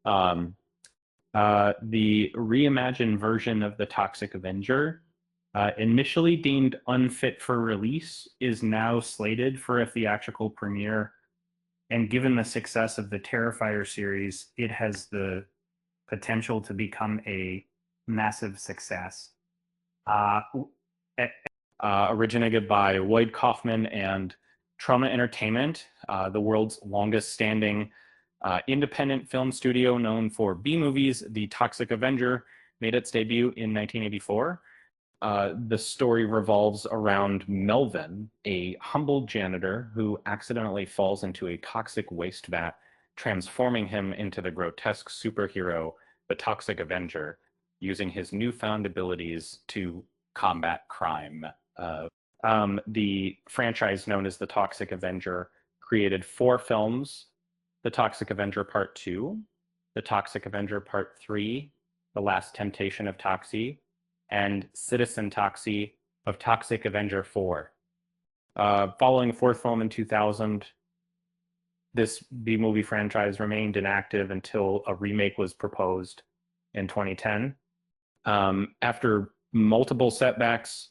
Um, the reimagined version of the Toxic Avenger, initially deemed unfit for release, is now slated for a theatrical premiere. And given the success of the Terrifier series, it has the potential to become a massive success. Uh, Originated by Lloyd Kaufman and Troma Entertainment, the world's longest standing independent film studio known for B movies, The Toxic Avenger made its debut in 1984. The story revolves around Melvin, a humble janitor who accidentally falls into a toxic waste vat, transforming him into the grotesque superhero, the Toxic Avenger, using his newfound abilities to combat crime. The franchise known as the Toxic Avenger created 4 films: the Toxic Avenger Part 2, the Toxic Avenger Part 3, The Last Temptation of Toxie, and Citizen Toxie of Toxic Avenger 4. Following the 4th film in 2000, this B-movie franchise remained inactive until a remake was proposed in 2010. After multiple setbacks,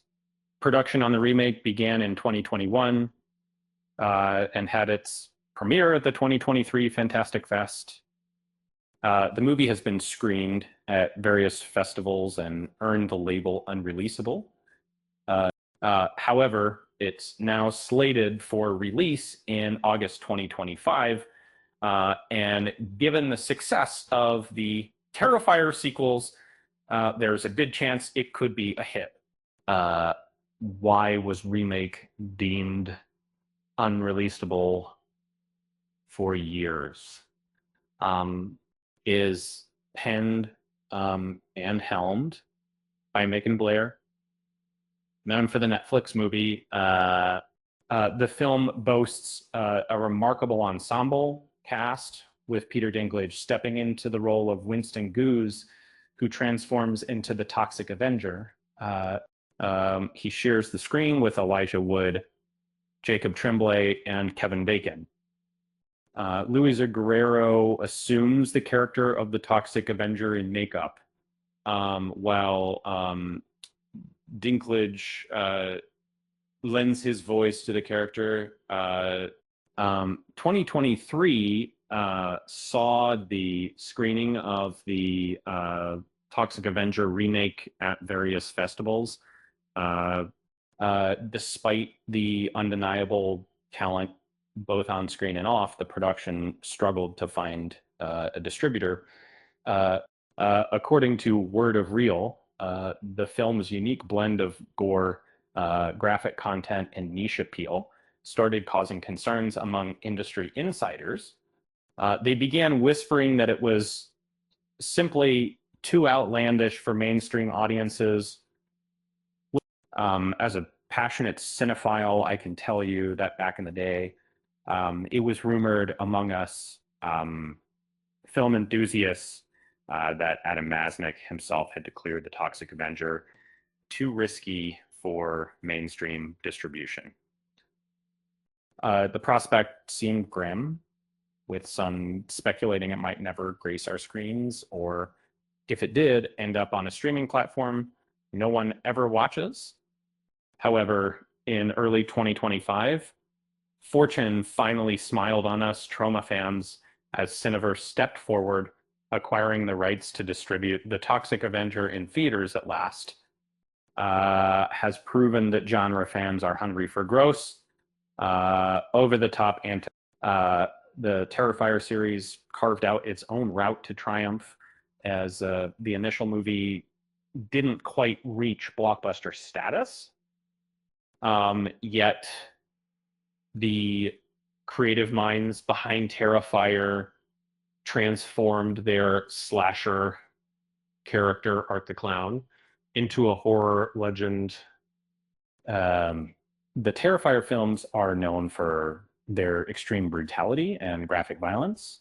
production on the remake began in 2021 and had its premiere at the 2023 Fantastic Fest. The movie has been screened at various festivals and earned the label unreleasable. However, it's now slated for release in August 2025. And given the success of the Terrifier sequels, there's a good chance it could be a hit. Why was Remake deemed unreleasable for years? Is penned and helmed by Macon Blair, known for the Netflix movie. The film boasts a remarkable ensemble cast, with Peter Dinklage stepping into the role of Winston Goose, who transforms into the Toxic Avenger. He shares the screen with Elijah Wood, Jacob Tremblay, and Kevin Bacon. Luisa Guerrero assumes the character of the Toxic Avenger in makeup, while Dinklage lends his voice to the character. 2023 saw the screening of the Toxic Avenger remake at various festivals. Despite the undeniable talent both on screen and off, the production struggled to find a distributor. According to Word of Reel, the film's unique blend of gore, graphic content, and niche appeal started causing concerns among industry insiders. They began whispering that it was simply too outlandish for mainstream audiences. As a passionate cinephile, I can tell you that back in the day, it was rumored among us film enthusiasts that Adam Masnick himself had declared the Toxic Avenger too risky for mainstream distribution. The prospect seemed grim, with some speculating it might never grace our screens, or if it did end up on a streaming platform no one ever watches. However, in early 2025, fortune finally smiled on us Troma fans as Cineverse stepped forward, acquiring the rights to distribute The Toxic Avenger in theaters at last. Has proven that genre fans are hungry for gross, over-the-top the Terrifier series carved out its own route to triumph, as the initial movie didn't quite reach blockbuster status. Yet the creative minds behind Terrifier transformed their slasher character, Art the Clown, into a horror legend. The Terrifier films are known for their extreme brutality and graphic violence,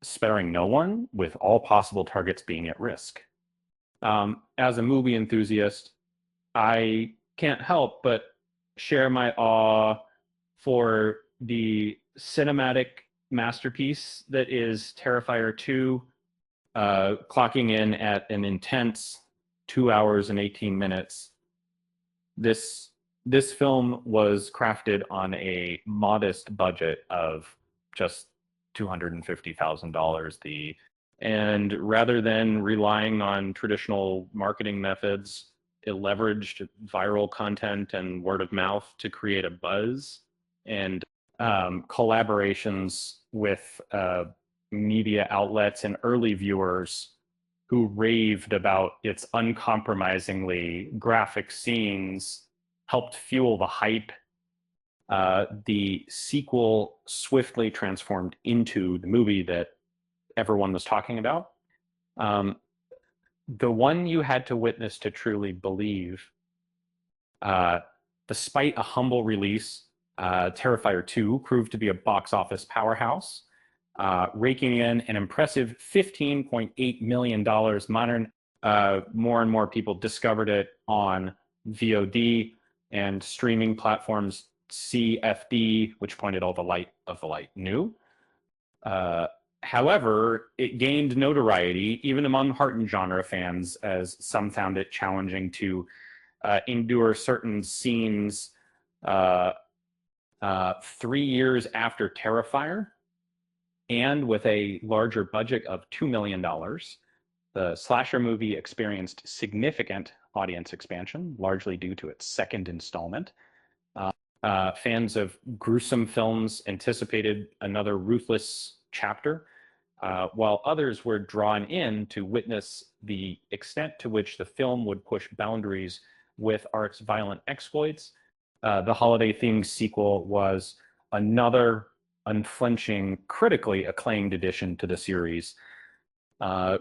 sparing no one, with all possible targets being at risk. As a movie enthusiast, I can't help but share my awe for the cinematic masterpiece that is Terrifier 2, clocking in at an intense 2 hours and 18 minutes. This film was crafted on a modest budget of just $250,000. And rather than relying on traditional marketing methods, it leveraged viral content and word of mouth to create a buzz, and collaborations with media outlets and early viewers who raved about its uncompromisingly graphic scenes helped fuel the hype. The sequel swiftly transformed into the movie that everyone was talking about. The one you had to witness to truly believe. Despite a humble release, Terrifier 2 proved to be a box office powerhouse, raking in an impressive $15.8 million. More and more people discovered it on VOD and streaming platforms. CFD, which pointed all the light of the light, knew. However, it gained notoriety even among hardened genre fans, as some found it challenging to endure certain scenes 3 years after Terrifier. And with a larger budget of $2 million, the slasher movie experienced significant audience expansion, largely due to its second installment. Fans of gruesome films anticipated another ruthless chapter, while others were drawn in to witness the extent to which the film would push boundaries with art's violent exploits. The holiday-themed sequel was another unflinching, critically acclaimed addition to the series.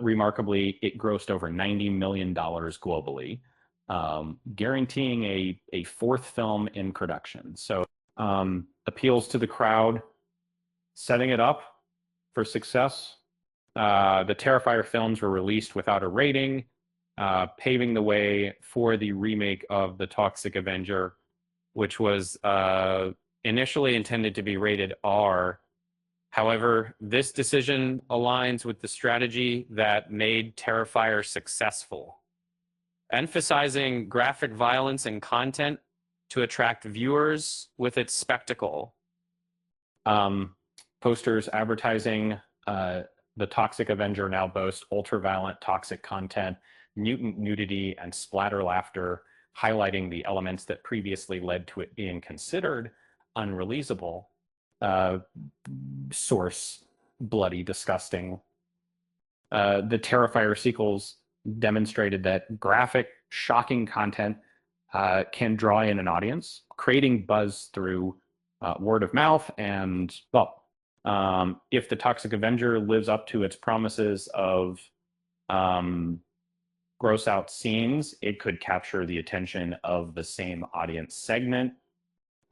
Remarkably, it grossed over $90 million globally, guaranteeing a fourth film in production. So appeals to the crowd, setting it up for success. The Terrifier films were released without a rating, paving the way for the remake of the Toxic Avenger, which was initially intended to be rated R. However, this decision aligns with the strategy that made Terrifier successful, emphasizing graphic violence and content to attract viewers with its spectacle. Posters advertising the Toxic Avenger now boast ultra-violent toxic content, mutant nudity, and splatter laughter, highlighting the elements that previously led to it being considered unreleasable. Source: bloody disgusting. The Terrifier sequels demonstrated that graphic, shocking content can draw in an audience, creating buzz through word of mouth. And, well, if the Toxic Avenger lives up to its promises of gross out scenes, it could capture the attention of the same audience segment.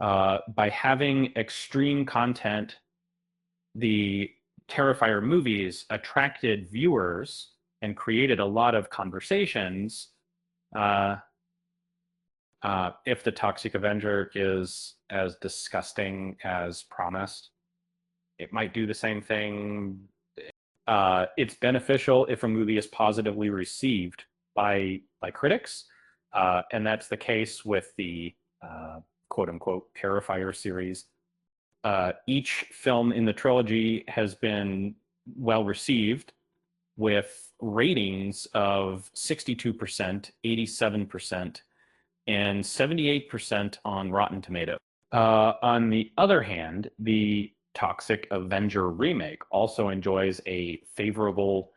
By having extreme content, the Terrifier movies attracted viewers and created a lot of conversations. If the Toxic Avenger is as disgusting as promised, it might do the same thing. It's beneficial if a movie is positively received by critics, and that's the case with the quote-unquote Terrifier series. Each film in the trilogy has been well received, with ratings of 62%, 87%, and 78% on Rotten Tomatoes. On the other hand, the Toxic Avenger remake also enjoys a favorable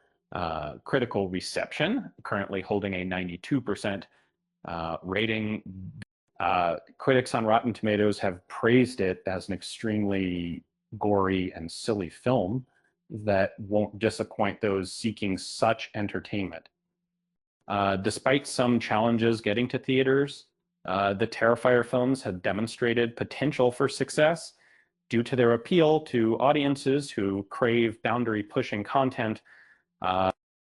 critical reception, currently holding a 92% rating. Critics on Rotten Tomatoes have praised it as an extremely gory and silly film that won't disappoint those seeking such entertainment. Despite some challenges getting to theaters, the Terrifier films have demonstrated potential for success due to their appeal to audiences who crave boundary-pushing content.